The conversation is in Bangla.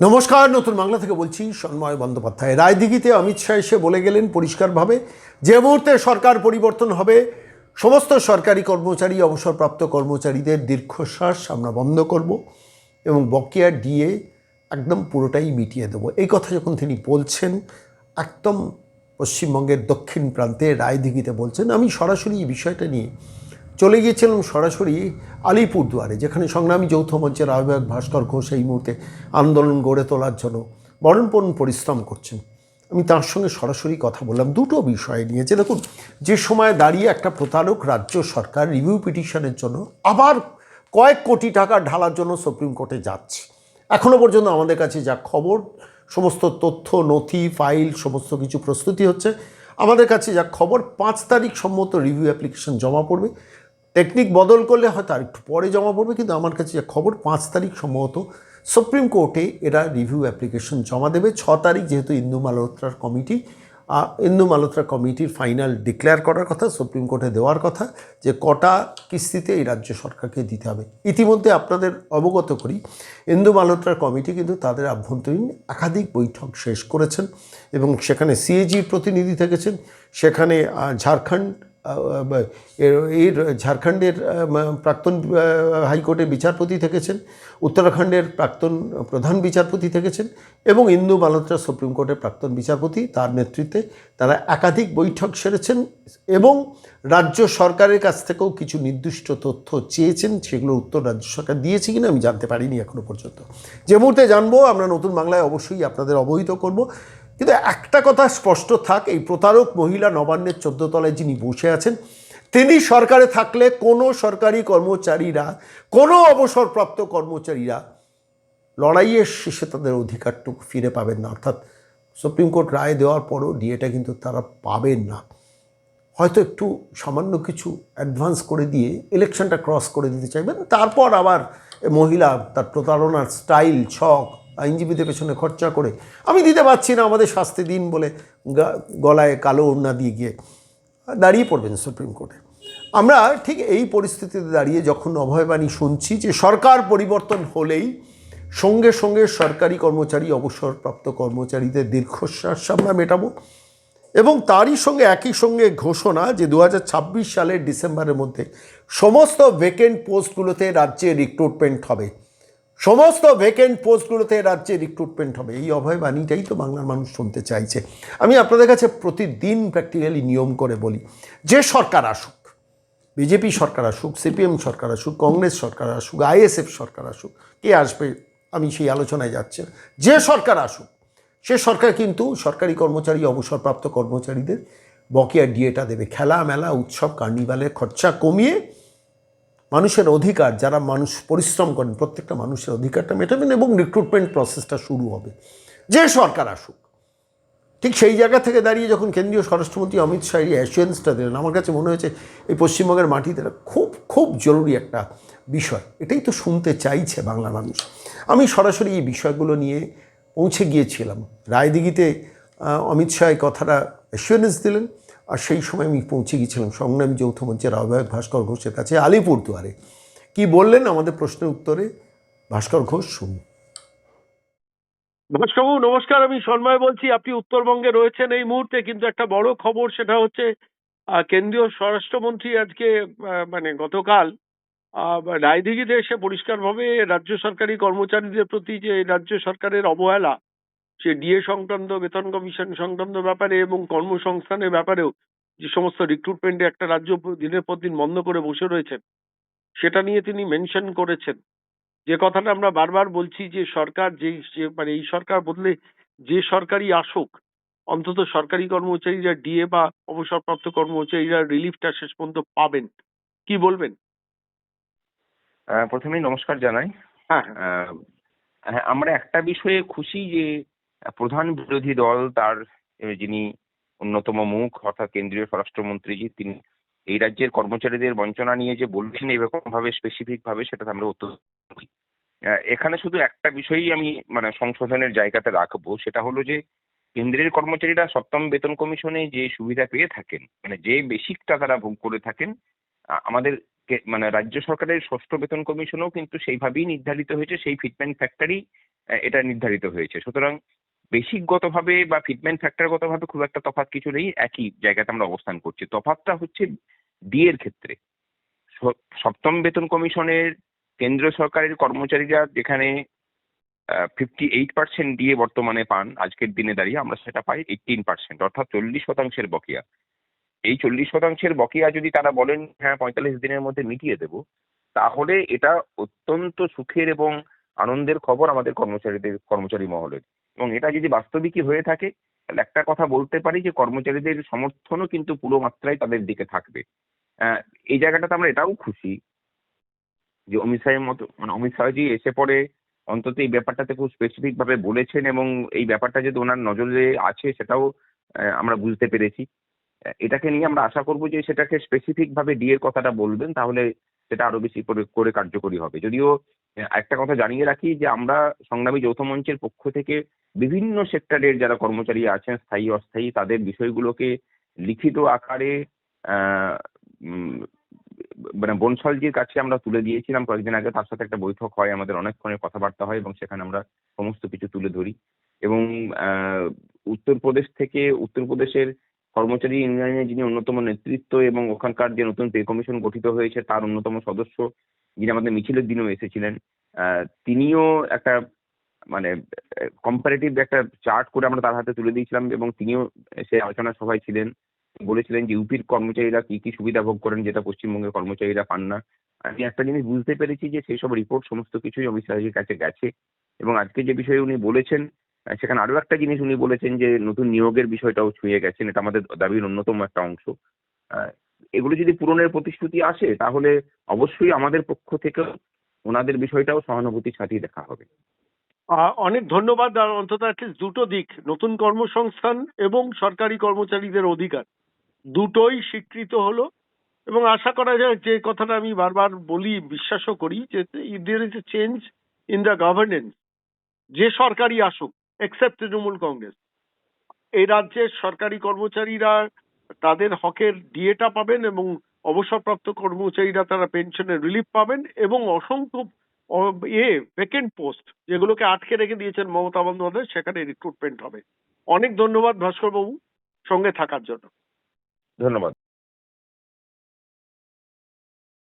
নমস্কার, নতুন বাংলা থেকে বলছি সন্ময় বন্দ্যোপাধ্যায়। রায়দিঘিতে অমিত শাহ এসে বলে গেলেন পরিষ্কারভাবে, যে মুহূর্তে সরকার পরিবর্তন হবে সমস্ত সরকারি কর্মচারী, অবসরপ্রাপ্ত কর্মচারীদের দীর্ঘশ্বাস আমরা বন্ধ করব এবং বকেয়া ডিএ একদম পুরোটাই মিটিয়ে দেবো। এই কথা যখন তিনি বলছেন, একদম পশ্চিমবঙ্গের দক্ষিণ প্রান্তে রায়দিঘিতে বলছেন, আমি সরাসরি এই বিষয়টা নিয়ে চলে গিয়েছিলাম সরাসরি আলিপুরদুয়ারে, যেখানে সংগ্রামী যৌথ মঞ্চের আহ্বায়ক ভাস্কর ঘোষ এই মুহূর্তে আন্দোলন গড়ে তোলার জন্য মরণপণ পরিশ্রম করছেন। আমি তার সঙ্গে সরাসরি কথা বললাম দুটো বিষয় নিয়ে। যে দেখুন, যে সময় দাঁড়িয়ে একটা প্রতারক রাজ্য সরকার রিভিউ পিটিশনের জন্য আবার কয়েক কোটি টাকা ঢালার জন্য সুপ্রিম কোর্টে যাচ্ছে, এখনও পর্যন্ত আমাদের কাছে যা খবর, সমস্ত তথ্য নথি ফাইল সমস্ত কিছু প্রস্তুতি হচ্ছে। আমাদের কাছে যা খবর, 5 তারিখ সম্মত রিভিউ অ্যাপ্লিকেশন জমা পড়বে। টেকনিক বদল করলে হয়তো আর একটু পরে জমা পড়বে, কিন্তু আমার কাছে যে খবর 5 তারিখ সম্ভবত সুপ্রিম কোর্টে এরা রিভিউ অ্যাপ্লিকেশন জমা দেবে। 6 তারিখ যেহেতু ইন্দু মালহোত্রা কমিটির ফাইনাল ডিক্লেয়ার করার কথা, সুপ্রিম কোর্টে দেওয়ার কথা যে কটা কিস্তিতে এই রাজ্য সরকারকে দিতে হবে। ইতিমধ্যে আপনাদের অবগত করি, ইন্দু মালহোত্রা কমিটি কিন্তু তাদের আভ্যন্তরীণ একাধিক বৈঠক শেষ করেছেন এবং সেখানে সিএজির প্রতিনিধি থেকেছেন, সেখানে ঝাড়খণ্ডের প্রাক্তন হাইকোর্টের বিচারপতি থেকেছেন, উত্তরাখণ্ডের প্রাক্তন প্রধান বিচারপতি থেকেছেন এবং ইন্দু মালহোত্রা সুপ্রিম কোর্টের প্রাক্তন বিচারপতি, তার নেতৃত্বে তারা একাধিক বৈঠক সেরেছেন এবং রাজ্য সরকারের কাছ থেকেও কিছু নির্দিষ্ট তথ্য চেয়েছেন। সেগুলোর উত্তর রাজ্য সরকার দিয়েছে কিনা আমি জানতে পারিনি এখনো পর্যন্ত। যে মুহূর্তে জানবো, আমরা নতুন বাংলায় অবশ্যই আপনাদের অবহিত করব। কিন্তু একটা কথা স্পষ্ট থাক, এই প্রতারক মহিলা নবান্নের 14 তলায় যিনি বসে আছেন, তিনি সরকারে থাকলে কোনো সরকারি কর্মচারীরা, কোনো অবসরপ্রাপ্ত কর্মচারীরা লড়াইয়ের শেষে তাদের অধিকারটুকু ফিরে পাবেন না। অর্থাৎ সুপ্রিম কোর্ট রায় দেওয়ার পরও ডিএটা কিন্তু তারা পাবেন না। হয়তো একটু সামান্য কিছু অ্যাডভান্স করে দিয়ে ইলেকশনটা ক্রস করে দিতে চাইবেন, তারপর আবার মহিলা তার প্রতারণার স্টাইল ছক আইনজীবীদের পেছনে খরচা করে আমি দিতে পারছি না, আমাদের শাস্তি দিন বলে গলায় কালো ওড়না দিয়ে গিয়ে দাঁড়িয়ে পড়বেন সুপ্রিম কোর্টে। আমরা ঠিক এই পরিস্থিতিতে দাঁড়িয়ে যখন অভয়বাণী শুনছি যে সরকার পরিবর্তন হলেই সঙ্গে সঙ্গে সরকারি কর্মচারী, অবসরপ্রাপ্ত কর্মচারীদের দীর্ঘশ্বাস আমরা মেটাবো, এবং তারই সঙ্গে একই সঙ্গে ঘোষণা যে 2026 সালের ডিসেম্বরের মধ্যে সমস্ত ভ্যাকেন্ট পোস্টগুলোতে রাজ্যে রিক্রুটমেন্ট হবে, সমস্ত ভ্যাকেন্ট পোস্টগুলোতে রাজ্যে রিক্রুটমেন্ট হবে। এই অভয়বাণীটাই তো বাংলার মানুষ শুনতে চাইছে। আমি আপনাদের কাছে প্রতিদিন প্র্যাকটিক্যালি নিয়ম করে বলি, যে সরকার আসুক, বিজেপি সরকার আসুক, সিপিএম সরকার আসুক, কংগ্রেস সরকার আসুক, আইএসএফ সরকার আসুক, কে আসবে আমি সেই আলোচনায় যাচ্ছি না, যে সরকার আসুক সে সরকার কিন্তু সরকারি কর্মচারী, অবসরপ্রাপ্ত কর্মচারীদের বকেয়া ডিএটা দেবে। খেলা মেলা উৎসব কার্নিভালের খরচা কমিয়ে মানুষের অধিকার, যারা মানুষ পরিশ্রম করেন প্রত্যেকটা মানুষের অধিকারটা মেটাবেন এবং রিক্রুটমেন্ট প্রসেসটা শুরু হবে, যে সরকার আসুক। ঠিক সেই জায়গা থেকে দাঁড়িয়ে যখন কেন্দ্রীয় স্বরাষ্ট্রমন্ত্রী অমিত শাহ এই অ্যাসুরেন্সটা দিলেন, আমার কাছে মনে হয়েছে এই পশ্চিমবঙ্গের মাটিতে খুব খুব জরুরি একটা বিষয়। এটাই তো শুনতে চাইছে বাংলার মানুষ। আমি সরাসরি এই বিষয়গুলো নিয়ে পৌঁছে গিয়েছিলাম রায়দিঘিতে। অমিত শাহ এই কথাটা অ্যাসুরেন্স দিলেন, আর সেই সময় আমি পৌঁছে গিয়েছিলাম সংগ্রামী যৌথ মঞ্চের আহ্বায়ক ভাস্কর ঘোষের কাছে আলিপুরদুয়ারে। কি বললেন আমাদের প্রশ্নের উত্তরে, ভাস্কর ঘোষ শুনুন। ভাস্করবাবু নমস্কার, আমি সন্ময় বলছি। আপনি উত্তরবঙ্গে রয়েছেন এই মুহূর্তে, কিন্তু একটা বড় খবর, সেটা হচ্ছে কেন্দ্রীয় স্বরাষ্ট্রমন্ত্রী আজকে মানে গতকাল রায়দিঘিতে এসে পরিষ্কারভাবে রাজ্য সরকারি কর্মচারীদের প্রতি যে রাজ্য সরকারের অবহেলা, সে ডিএ সংক্রান্ত, বেতন কমিশন সংক্রান্ত ব্যাপারে এবং কর্মসংস্থানের ব্যাপারেও যে সমস্ত রিক্রুটমেন্টে একটা রাজ্য দিনের পর দিন বন্ধ করে বসে রয়েছেন, সেটা নিয়ে তিনি মেনশন করেছেন। যে কথাটা আমরা বারবার বলছি যে সরকার মানে এই সরকার বদলে যে সরকারই আসুক, অন্তত সরকারি কর্মচারীরা ডিএ বা অবসরপ্রাপ্ত কর্মচারীরা রিলিফটা শেষ পর্যন্ত পাবেন। কি বলবেন? প্রথমেই নমস্কার জানাই। হ্যাঁ, হ্যাঁ, আমরা একটা বিষয়ে খুশি যে প্রধান বিরোধী দল তার যিনি অন্যতম মুখ অর্থাৎ কেন্দ্রীয় স্বরাষ্ট্রমন্ত্রীজি, তিনি এই রাজ্যের কর্মচারীদের বঞ্চনা নিয়ে যে বলছেন এরকম ভাবে স্পেসিফিক ভাবে, সেটাতে আমরা অত্যন্ত খুশি। এখানে শুধু একটা বিষয়ই আমি মানে সংশোধনের জায়গাতে রাখবো, সেটা হলো যে কেন্দ্রের কর্মচারীরা সপ্তম বেতন কমিশনে যে সুবিধা পেয়ে থাকেন, মানে যে বেসিকটা তারা ভোগ করে থাকেন, আমাদের মানে রাজ্য সরকারের ষষ্ঠ বেতন কমিশনেও কিন্তু সেইভাবেই নির্ধারিত হয়েছে, সেই ফিটমেন্ট ফ্যাক্টরি এটা নির্ধারিত হয়েছে। সুতরাং বেসিকগতভাবে বা ফিটমেন্ট ফ্যাক্টরগতভাবে খুব একটা তফাৎ কিছু নেই, একই জায়গাতে আমরা অবস্থান করছি। তফাৎটা হচ্ছে ডিএর ক্ষেত্রে। সপ্তম বেতন কমিশনের কেন্দ্র সরকারের কর্মচারীরা যেখানে 58% ডিএ বর্তমানে পান, আজকের দিনে দাঁড়িয়ে আমরা সেটা পাই 18%, অর্থাৎ 40% বকেয়া। এই 40% বকেয়া যদি তারা বলেন হ্যাঁ 45 দিনের মধ্যে মিটিয়ে দেব, তাহলে এটা অত্যন্ত সুখের এবং আনন্দের খবর আমাদের কর্মচারী মহলের। এবং এটা যদি বাস্তবিকই হয়ে থাকে, তাহলে একটা কথা বলতে পারি যে কর্মচারীদের সমর্থনও কিন্তু পুরো মাত্রায় তাদের দিকে থাকবে। এই জায়গাটাতে আমরা এটাও খুশি যে অমিত শাহজি এসে পরে অন্তত এই ব্যাপারটাতে খুব স্পেসিফিক ভাবে বলেছেন, এবং এই ব্যাপারটা যদি ওনার নজরে আছে সেটাও আমরা বুঝতে পেরেছি। এটাকে নিয়ে আমরা আশা করব যে সেটাকে স্পেসিফিক ভাবে ডিএর কথাটা বলবেন, তাহলে সেটা আরো বেশি করে কার্যকরী হবে। যদিও একটা কথা জানিয়ে রাখি যে আমরা সংগ্রামী যৌথ মঞ্চের পক্ষ থেকে বিভিন্ন সেক্টরের যারা কর্মচারী আছেন, স্থায়ী অস্থায়ী, তাদের বিষয়গুলোকে লিখিত আকারে আহ উম, মানে বনসালজির কাছে আমরা তুলে দিয়েছিলাম কয়েকদিন আগে। তার সাথে একটা বৈঠক হয়, আমাদের অনেকক্ষণের কথাবার্তা হয় এবং সেখানে আমরা সমস্ত কিছু তুলে ধরি। এবং উত্তরপ্রদেশের কর্মচারী ইউনিয়নের যিনি অন্যতম নেতৃত্ব এবং ওখানকার যে নতুন পে কমিশন গঠিত হয়েছে তার অন্যতম সদস্য, যিনি আমাদের মিছিলের দিনেও এসেছিলেন, তিনিও একটা মানে কম্পারেটিভ একটা চার্ট করে আমরা তার হাতে তুলে দিয়েছিলাম, এবং তিনিও সেই আলোচনা সভায় ছিলেন। বলেছিলেন যে ইউপির কর্মচারীরা কি কি সুবিধা ভোগ করেন যেটা পশ্চিমবঙ্গের কর্মচারীরা পান না। আমি একটা জিনিস বুঝতে পেরেছি যে সেই সব রিপোর্ট সমস্ত কিছুই অমিত শাহের কাছে গেছে। এবং আজকে যে বিষয়ে উনি বলেছেন, সেখানে আরো একটা জিনিস উনি বলেছেন যে নতুন নিয়োগের বিষয়টাও ছুঁয়ে গেছেন। এটা আমাদের দাবির অন্যতম একটা অংশ। আহ, এগুলো যদি পূরণের প্রতিশ্রুতি আসে, তাহলে অবশ্যই আমাদের পক্ষ থেকেও ওনাদের বিষয়টাও সহানুভূতির সাথেই দেখা হবে। অনেক ধন্যবাদ। আর অন্তত অ্যাটলিস্ট দুটো দিক, নতুন কর্মসংস্থান এবং সরকারি কর্মচারীদের অধিকার, দুটোই স্বীকৃত হলো। এবং আশা করা যায়, যে কথাটা আমি বারবার বলি, বিশ্বাসও করি, যে there is a change in the governance. যে সরকারি আসুক, এক্সেপ্ট তৃণমূল কংগ্রেস, এই রাজ্যের সরকারি কর্মচারীরা তাদের হকের ডিএটা পাবেন, এবং অবসরপ্রাপ্ত কর্মচারীরা তারা পেনশনের রিলিফ পাবেন, এবং অসংখ্য ভ্যাকেন্ট পোস্ট যেগুলোকে আটকে রেখে দিয়েছেন মমতা বন্দ্যোপাধ্যায়, সেখানে রিক্রুটমেন্ট হবে। অনেক ধন্যবাদ ভাস্কর বাবু সঙ্গে থাকার জন্য। ধন্যবাদ।